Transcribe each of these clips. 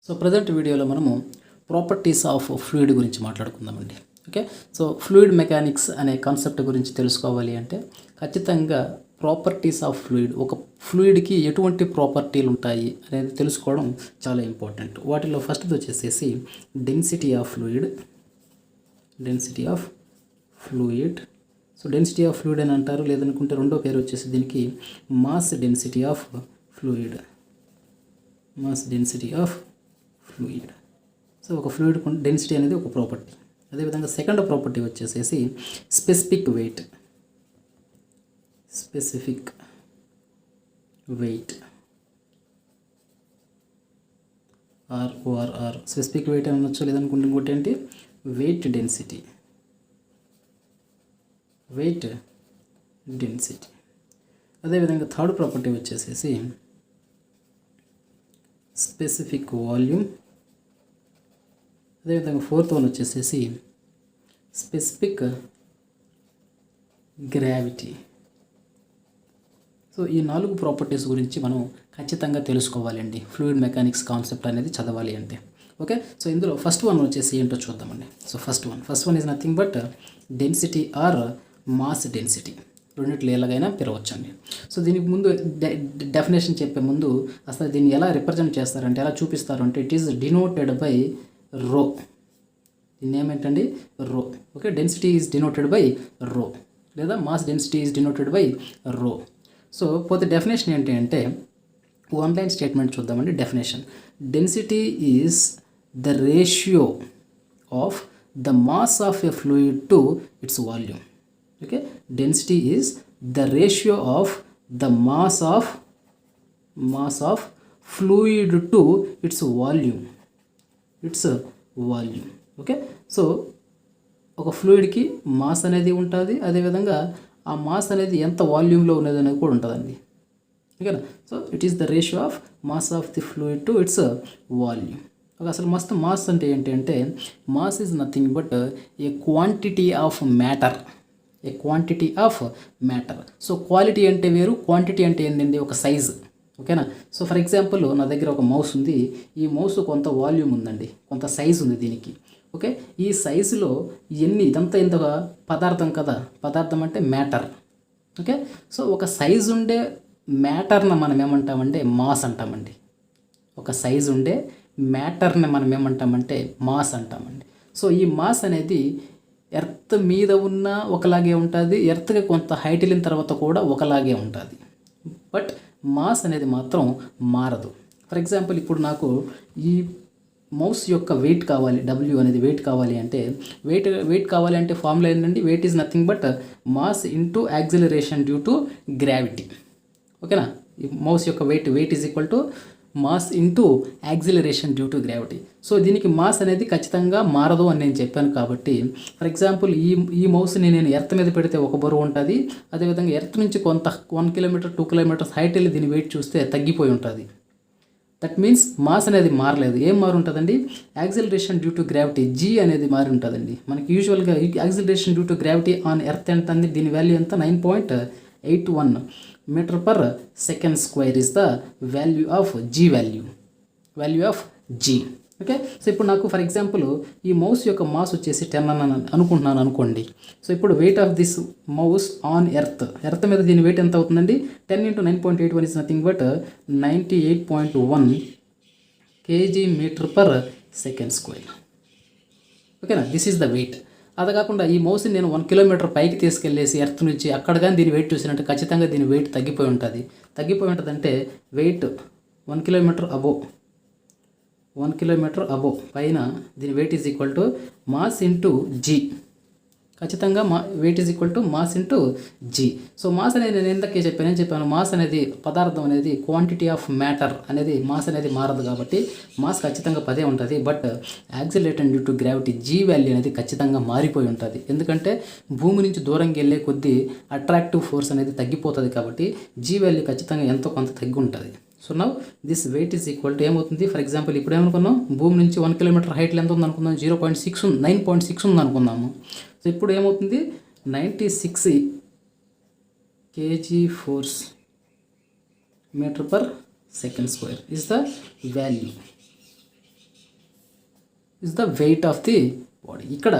So present వీడియోలో మనము properties of fluid గురించి మాట్లాడుకుందామండి. ఓకే, సో ఫ్లూయిడ్ మెకానిక్స్ అనే కాన్సెప్ట్ గురించి తెలుసుకోవాలి అంటే ఖచ్చితంగా ప్రాపర్టీస్ ఆఫ్ ఫ్లూయిడ్, ఒక ఫ్లూయిడ్కి ఎటువంటి ప్రాపర్టీలు ఉంటాయి అనేది తెలుసుకోవడం చాలా ఇంపార్టెంట్. వాటిలో ఫస్ట్ది వచ్చేసేసి density of fluid. So density of fluid అని అంటారు, లేదనుకుంటే రెండో పేరు వచ్చేసి దీనికి mass density of fluid. So ఒక ఫ్లూయిడ్ డెన్సిటీ అనేది ఒక ప్రాపర్టీ. అదేవిధంగా సెకండ్ ప్రాపర్టీ వచ్చేసేసి స్పెసిఫిక్ వెయిట్ ఆర్ఓఆర్ఆర్. స్పెసిఫిక్ వెయిట్ అని అనొచ్చు, లేదనుకుంటే ఇంకోటి ఏంటి వెయిట్ డెన్సిటీ. అదేవిధంగా థర్డ్ ప్రాపర్టీ వచ్చేసేసి స్పెసిఫిక్ వాల్యూమ్. అదేవిధంగా ఫోర్త్ వన్ వచ్చేసేసి స్పెసిఫిక్ గ్రావిటీ. సో ఈ 4 ప్రాపర్టీస్ గురించి మనం ఖచ్చితంగా తెలుసుకోవాలండి ఫ్లూయిడ్ మెకానిక్స్ కాన్సెప్ట్ అనేది చదవాలి అంటే. ఓకే, సో ఇందులో ఫస్ట్ వన్ వచ్చేసి ఏంటో చూద్దామండి. So first one is nothing but density or mass density. రెండిట్లో ఎలాగైనా పిలవచ్చండి. సో దీనికి ముందు డెఫినేషన్ చెప్పే ముందు అసలు దీన్ని ఎలా రిప్రజెంట్ చేస్తారంటే, ఎలా చూపిస్తారు అంటే, ఇట్ ఈస్ డినోటెడ్ బై రో. దీన్ని ఏమేంటండి rho. Okay, density is denoted by rho, లేదా mass density is denoted by rho. So పోతే డెఫినేషన్ ఏంటి అంటే, వన్ లైన్ స్టేట్మెంట్ చూద్దామండి. Definition: density is the ratio of the mass of a fluid to its volume. Okay, density is the ratio of the mass of fluid to its volume. Okay, so ఒక ఫ్లూయిడ్కి mass అనేది ఉంటుంది, అదేవిధంగా ఆ mass అనేది ఎంత వాల్యూమ్లో ఉన్నది అనేది కూడా ఉంటుందండి. ఓకేనా. So it is the ratio of mass of the fluid to its volume. అసలు మాస్ అంటే ఏంటి అంటే, mass is nothing but A quantity of matter. So quality అంటే వేరు, క్వాంటిటీ అంటే ఏంటండి ఒక సైజు. ఓకేనా. సో ఫర్ ఎగ్జాంపుల్ నా దగ్గర ఒక మౌస్ ఉంది. ఈ మౌస్ కొంత వాల్యూమ్ ఉందండి, కొంత సైజు ఉంది దీనికి. ఓకే, ఈ సైజులో ఇదంతా ఇంత పదార్థం కదా, పదార్థం అంటే మ్యాటర్. ఓకే, సో ఒక సైజు ఉండే మ్యాటర్ని మనం ఏమంటామంటే మాస్ అంటామండి. ఒక సైజు ఉండే మ్యాటర్ని మనం ఏమంటామంటే మాస్ అంటామండి. సో ఈ మాస్ అనేది ఎర్త్ మీద ఉన్న ఒకలాగే ఉంటుంది, ఎర్త్కి కొంత హైట్ వెళ్ళిన తర్వాత కూడా ఒకలాగే ఉంటుంది. బట్ మాస్ అనేది మాత్రం మారదు. ఫర్ ఎగ్జాంపుల్ ఇప్పుడు నాకు ఈ మౌస్ యొక్క వెయిట్ కావాలి, డబ్ల్యూ అనేది వెయిట్ కావాలి అంటే, వెయిట్ కావాలి అంటే ఫార్ములా ఏంటంటే, weight is nothing but mass into acceleration due to gravity. ఓకేనా. ఈ మౌస్ యొక్క weight is equal to mass into acceleration due to gravity. So దీనికి మాస్ అనేది ఖచ్చితంగా మారదు అని నేను చెప్పాను కాబట్టి, ఫర్ ఎగ్జాంపుల్ ఈ మౌస్ని నేను ఎర్త్ మీద పెడితే ఒక బరువు ఉంటుంది, అదేవిధంగా ఎర్త్ నుంచి కొంత 1 కిలోమీటర్ 2 కిలోమీటర్స్ హైట్ వెళ్ళి దీని వెయిట్ చూస్తే తగ్గిపోయి ఉంటుంది. దట్ మీన్స్ మాస్ అనేది మారలేదు. ఏం మారి ఉంటుందండి, acceleration due to gravity g అనేది మారి ఉంటుందండి. మనకి యూజువల్గా acceleration due to gravity on earth ఎంత అండి, దీని వాల్యూ ఎంత 9.81 meter per second square is the value of G. Okay, so ఇప్పుడు నాకు ఫర్ ఎగ్జాంపుల్ ఈ మౌస్ యొక్క మాస్ వచ్చేసి 10 అని అనుకుంటున్నాను అనుకోండి. సో ఇప్పుడు weight of this mouse on earth మీద దీని వెయిట్ ఎంత అవుతుందండి, 10 × 9.81 is nothing but 98.1 kg meter per second square. ఓకేనా, దిస్ ఈజ్ ద వెయిట్. అది కాకుండా ఈ మౌస్ని నేను 1 కిలోమీటర్ పైకి తీసుకెళ్ళేసి ఎర్త్ నుంచి అక్కడ కానీ దీని వెయిట్ చూసినట్టు ఖచ్చితంగా దీని వెయిట్ తగ్గిపోయి ఉంటుంది అంటే వెయిట్ 1 కిలోమీటర్ అబోవ్ పైన దీని weight is equal to mass into g. ఖచ్చితంగా weight is equal to mass into g. So mass అనేది నేను ఎందుకే చెప్పాను, మాస్ అనేది పదార్థం అనేది క్వాంటిటీ ఆఫ్ మ్యాటర్ అనేది మాస్ అనేది మారదు కాబట్టి మాస్ ఖచ్చితంగా 10 ఉంటుంది. But acceleration due to gravity g value అనేది ఖచ్చితంగా మారిపోయి ఉంటుంది. ఎందుకంటే భూమి నుంచి దూరంగా వెళ్ళే కొద్దీ అట్రాక్టివ్ ఫోర్స్ అనేది తగ్గిపోతుంది కాబట్టి జీ వాల్యూ ఖచ్చితంగా ఎంతో కొంత తగ్గి ఉంటుంది. So now this weight is equal to ఏమవుతుంది, ఫర్ ఎగ్జాంపుల్ ఇప్పుడు ఏమనుకున్నాం, భూమి నుంచి 1 కిలోమీటర్ హైట్లో ఎంత ఉంది అనుకుందాం, 9.6 ఉంది అనుకుందాము. సో ఇప్పుడు ఏమవుతుంది, 96 kg force meter per second square is the value. Is the weight of the body. ఇక్కడ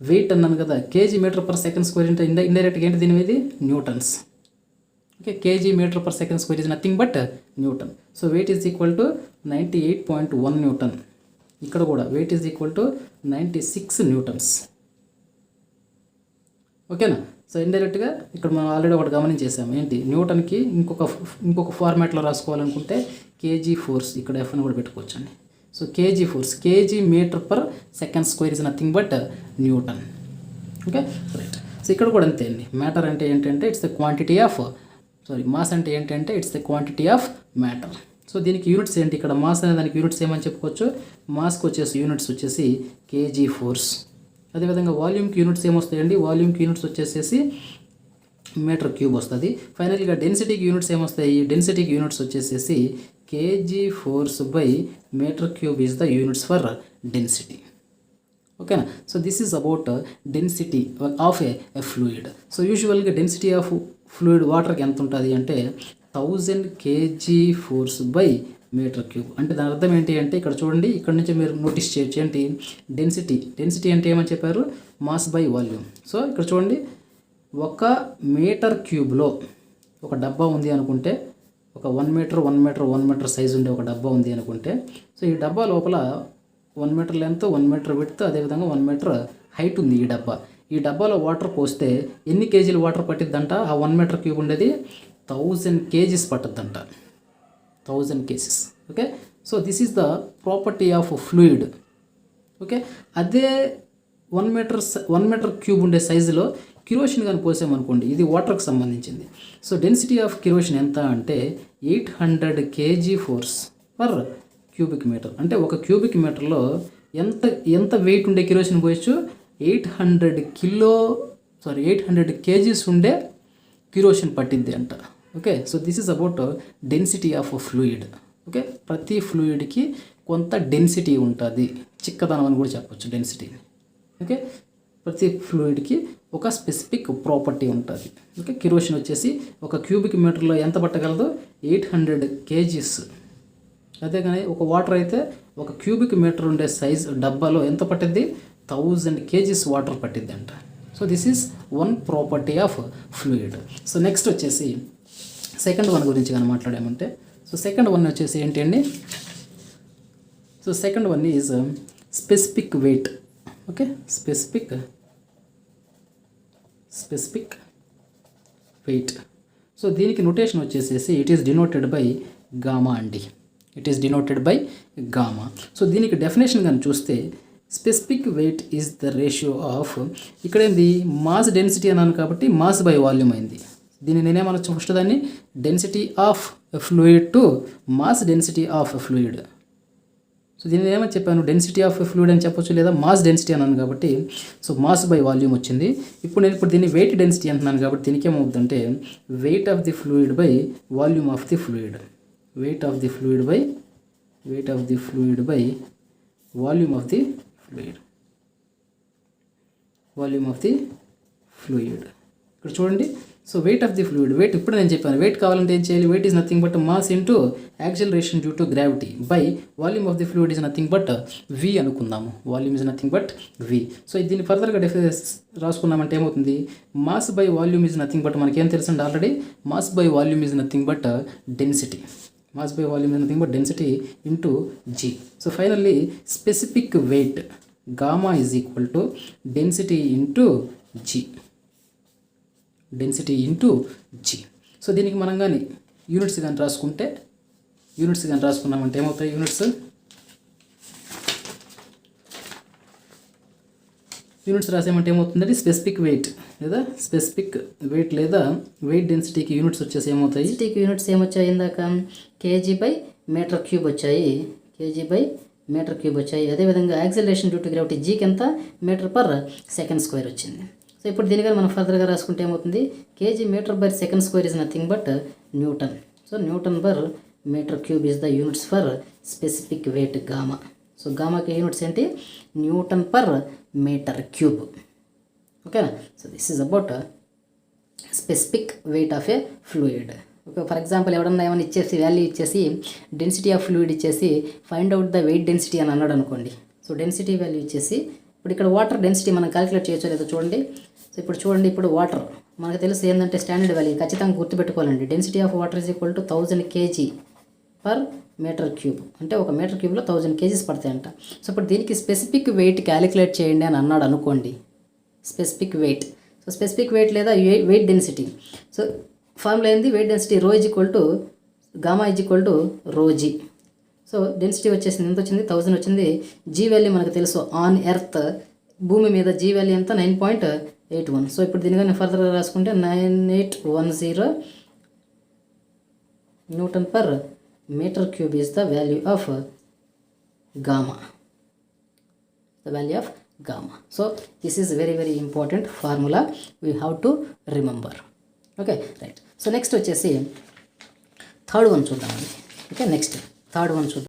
వెయిట్ అన్నాను కదా, KG metre per second square అంటే ఇండైరెక్ట్గా ఏంటి దీని మీద newtons. Okay, KG metre per second square is nothing but newton. So weight is equal to 98.1 newton. ఇక్కడ కూడా weight is equal to 96 newtons. ఓకేనా. సో ఇండైరెక్ట్గా ఇక్కడ మనం ఆల్రెడీ ఒకటి గమనించేసాము, ఏంటి న్యూటన్కి ఇంకొక ఫార్మాట్లో రాసుకోవాలనుకుంటే కేజీ ఫోర్స్, ఇక్కడ ఎఫ్ అని కూడా పెట్టుకోవచ్చండి. So kg force, kg metre per second square is nothing but newton. Okay right. So ఇక్కడ కూడా అంతే అండి. మ్యాటర్ అంటే ఏంటంటే it's the quantity of mass అంటే ఏంటంటే it's the quantity of matter. So దీనికి యూనిట్స్ ఏంటి, ఇక్కడ మాస్ అనే దానికి యూనిట్స్ ఏమని చెప్పుకోవచ్చు, మాస్కి వచ్చేసి యూనిట్స్ వచ్చేసి కేజీ ఫోర్స్. అదేవిధంగా వాల్యూమ్కి యూనిట్స్ ఏమొస్తాయండి, వాల్యూమ్కి యూనిట్స్ వచ్చేసేసి మీటర్ క్యూబ్ వస్తుంది. ఫైనల్గా డెన్సిటీకి యూనిట్స్ ఏమొస్తాయి, డెన్సిటీకి యూనిట్స్ వచ్చేసేసి kg force by metre cube is the units for density. ఓకేనా. So this is about density of a fluid. So యూజువల్గా డెన్సిటీ ఆఫ్ ఫ్లూయిడ్ వాటర్కి ఎంత ఉంటుంది అంటే 1000 kg force by metre cube. అంటే దాని అర్థం ఏంటి అంటే ఇక్కడ చూడండి, ఇక్కడ నుంచి మీరు నోటీస్ చేయొచ్చు ఏంటి డెన్సిటీ అంటే ఏమని చెప్పారు, మాస్ బై వాల్యూమ్. సో ఇక్కడ చూడండి, 1 మీటర్ క్యూబ్లో ఒక డబ్బా ఉంది అనుకుంటే, ఒక 1 మీటర్ సైజు ఉండే ఒక డబ్బా ఉంది అనుకుంటే, సో ఈ డబ్బా లోపల 1 మీటర్ లెంత్, 1 మీటర్ విడ్త్, అదేవిధంగా 1 మీటర్ హైట్ ఉంది ఈ డబ్బా. ఈ డబ్బాలో వాటర్ పోస్తే ఎన్ని కేజీలు వాటర్ పట్టిద్దంట, ఆ 1 మీటర్ క్యూబ్ ఉండేది 1000 కేజీస్ పట్టుద్దంట, 1000 kgs. Okay. So this is the property of fluid. Okay. అదే 1 మీటర్ క్యూబ్ ఉండే సైజులో కిరోసిన్ కానీ పోసామనుకోండి, ఇది వాటర్కి సంబంధించింది. సో డెన్సిటీ ఆఫ్ కిరోసిన్ ఎంత అంటే 800 KG force per cubic metre. అంటే ఒక క్యూబిక్ మీటర్లో ఎంత వెయిట్ ఉండే కిరోసిన్ పోయచ్చు, 800 కేజీస్ ఉండే కిరోసిన్ పట్టింది అంట. Okay. So this is about density of fluid. Okay. ప్రతి ఫ్లూయిడ్కి కొంత డెన్సిటీ ఉంటుంది, చిక్కదనం అని కూడా చెప్పొచ్చు డెన్సిటీని. ఓకే. ప్రతి ఫ్లూయిడ్కి ఒక స్పెసిఫిక్ ప్రాపర్టీ ఉంటుంది. ఓకే. కిరోసిన్ వచ్చేసి ఒక క్యూబిక్ మీటర్లో ఎంత పట్టగలదు, 800 కేజీస్. అదే కానీ ఒక వాటర్ అయితే ఒక క్యూబిక్ మీటర్ ఉండే సైజ్ డబ్బాలో ఎంత పట్టిద్ది, 1000 కేజీస్ వాటర్ పట్టిద్ది అంట. So this is one property of fluid. So next వచ్చేసి సెకండ్ వన్ గురించి కానీ మాట్లాడామంటే, సో సెకండ్ వన్ వచ్చేసి ఏంటి అండి, so second one is specific weight. Okay. Specific weight. So దీనికి నొటేషన్ వచ్చేసేసి it is denoted by gamma అండి. It is denoted by gamma. So దీనికి డెఫినేషన్ కానీ చూస్తే specific weight is the ratio of, ఇక్కడ ఏంది మాస్ డెన్సిటీ అన్నాను కాబట్టి మాస్ బై వాల్యూమ్ అయింది. దీన్ని నేనేమనొచ్చు ఫస్ట్ దాన్ని, density of fluid to mass density of fluid. So దీన్ని ఏమని చెప్పాను, డెన్సిటీ ఆఫ్ ఫ్లూయిడ్ అని చెప్పొచ్చు, లేదా మాస్ డెన్సిటీ అన్నాను కాబట్టి సో మాస్ బై వాల్యూమ్ వచ్చింది. ఇప్పుడు దీన్ని వెయిట్ డెన్సిటీ అంటున్నాను కాబట్టి దీనికి ఏమవుతుందంటే weight of the fluid by volume of the fluid. Weight of the fluid by volume of the fluid. ఇక్కడ చూడండి. So weight of the fluid, weight ఇప్పుడు నేను చెప్పాను, వెయిట్ కావాలంటే ఏం చేయాలి, weight is nothing but mass into acceleration due to gravity by volume of the fluid is nothing but v అనుకుందాము. Volume is nothing but v. So దీన్ని ఫర్దర్గా రాసుకున్నామంటే ఏమవుతుంది, mass by volume is nothing but మనకేం తెలుసండి already, mass by volume is nothing but density. Mass by volume is nothing but density into g. So finally specific weight gamma is equal to density into g. So దీనికి మనం కానీ units కానీ రాసుకున్నామంటే ఏమవుతాయి, units రాసామంటే ఏమవుతుందంటే specific weight లేదా wait డెన్సిటీకి units వచ్చేసి ఏమవుతాయి, units ఏమొచ్చాయి ఇందాక కేజీ బై మీటర్ క్యూబ్ వచ్చాయి. అదేవిధంగా యాక్సిలరేషన్ డ్యూ టు గ్రావిటీ జీకి ఎంత, మీటర్ పర్ సెకండ్ స్క్వేర్ వచ్చింది. సో ఇప్పుడు దీనిగా మనం ఫర్దర్గా రాసుకుంటే ఏమవుతుంది, kg metre by second square is nothing but newton. So newton per metre cube is the units for specific weight gamma. So గామాకి యూనిట్స్ ఏంటి, న్యూటన్ పర్ మీటర్ క్యూబ్. ఓకేనా. So this is about specific weight of a fluid. Okay. For example ఎవడన్నా value ఇచ్చేసి density of fluid ఇచ్చేసి find out the weight density అని అన్నాడు అనుకోండి. So density value ఇచ్చేసి ఇప్పుడు ఇక్కడ వాటర్ డెన్సిటీ మనం క్యాలిక్యులేట్ చేయొచ్చో లేదో చూడండి. సో ఇప్పుడు చూడండి, ఇప్పుడు వాటర్ మనకు తెలుసు ఏంటంటే స్టాండర్డ్ వాల్యూ ఖచ్చితంగా గుర్తుపెట్టుకోవాలండి. Density of water is equal to 1000 kg per metre cube, అంటే ఒక మీటర్ క్యూబ్లో 1000 kgs పడతాయంట. సో ఇప్పుడు దీనికి స్పెసిఫిక్ వెయిట్ క్యాలిక్యులేట్ చేయండి అని అన్నాడు అనుకోండి. Specific weight, so specific weight లేదా వెయిట్ డెన్సిటీ. సో ఫార్ములా ఏంది, weight density rho is equal to gamma is equal to rho g. So density వచ్చేసింది, ఎంత వచ్చింది, 1000 వచ్చింది. జీ వాల్యూ మనకు తెలుసు, ఆన్ ఎర్త్ భూమి మీద జీ వాల్యూ ఎంత 9.81. సో ఇప్పుడు దీనిగా ఫర్దర్గా రాసుకుంటే 9810 Newton per meter cube is the value of gamma. The value of gamma. So this is very important formula we have to remember. Okay, right. So next వచ్చేసి third one చూద్దామండి. Okay, next third one చూద్దాం.